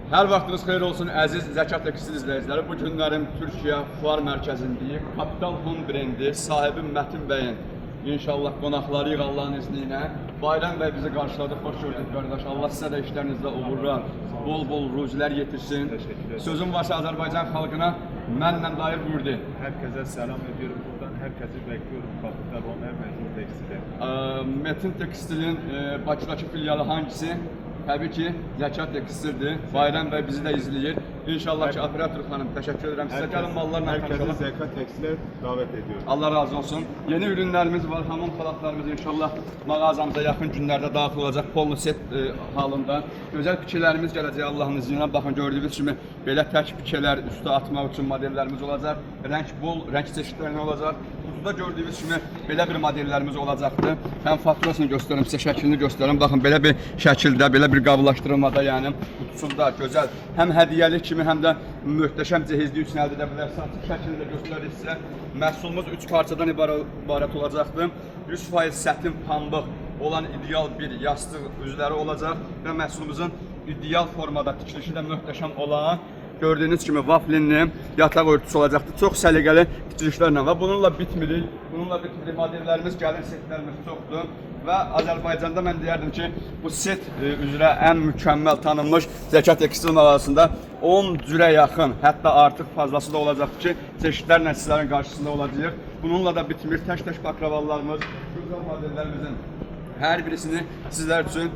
Hər vaxtınız xeyir olsun əziz Zəkat Tekstil izləyiciləri. Bu günlərim Türkiyə Fuar Mərkəzindəyik. Kapital Home brendi sahibi Mətin bəyin inşallah qonaqları ilə Allahın izni ilə. Bayram bəy bizi qarşıladı, xoş gördük qardaş. Allah sizə də işlərinizdə uğurlar, bol-bol ruzilər yetirsin. Sözüm varsa Azərbaycan xalqına mənlə dair buyurdu. Herkese selam ediyorum buradan. Herkesi bekliyorum Kapital Home Metin Tekstil'e. Metin Tekstil'in Bakıdakı filialı hangisi? Təbii ki, Zəkat Tekstildir. Bayram bəy bizi də izləyir. İnşallah ki, operator xanım, təşəkkür edirəm. Sizə gəlin mallarla Herkese Zəkat Tekstil'e davet ediyorum. Allah razı olsun. Yeni ürünlərimiz var, hamam xalatlarımız inşallah mağazamıza yaxın günlərdə daxil olacaq, polo set halında. Gözəl pikələrimiz gələcək Allahın izni ilə. Baxın, gördüyünüz kimi belə tək pikələr üstə atmaq üçün modellərimiz olacaq. Rəng bol, rəng çeşidləri olacaq. Kutuda gördüyünüz kimi belə bir modellərimiz olacaqdır. Həm faturasını göstərim, sizə şəklini göstərim. Baxın, belə bir şəkildə, belə bir qablaşdırılmada, yəni qutusunda gözəl, həm hədiyyəlik kimi, həm də möhtəşəm cehizlik üçün əldə edə bilərsiniz. Açıq şəkildə göstərir sizə. Məhsulumuz 3 parçadan ibarət olacaqdır. 100% sətin pambıq olan ideal bir yastıq üzləri olacaq və məhsulumuzun ideal formada tikilişi də möhtəşəm olan gördüyünüz kimi vaflinli yataq örtüsü olacaqdır. Çox səliqəli tikilişlərlə və bununla bitmirik. Modellərimiz, gəlin setlərimiz çoxdur. Və Azərbaycanda mən deyərdim ki, bu set üzrə ən mükəmməl tanınmış Zəkat Tekstil mağazasında 10 cürə yaxın, hətta artıq fazlası da olacaqdır ki, çeşidlərlə sizlərin qarşısında olacaq. Bununla da bitmir, tək-tək baklavalarımız, güzel modellərimizin hər birisini sizlər üçün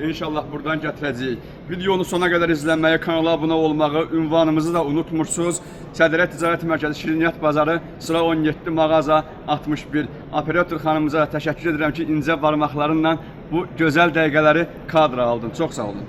inşallah buradan gətirəcəyik. Videonu sona qədər izləməyi, kanala abunə olmağı, ünvanımızı da unutmursunuz. Sədriyyə Ticarət Mərkəzi Şirniyyat Bazarı, sıra 17 mağaza 61. Operator xanımıza təşəkkür edirəm ki, incə barmaqlarınla bu gözəl dəqiqələri kadra aldın. Çox sağ olun.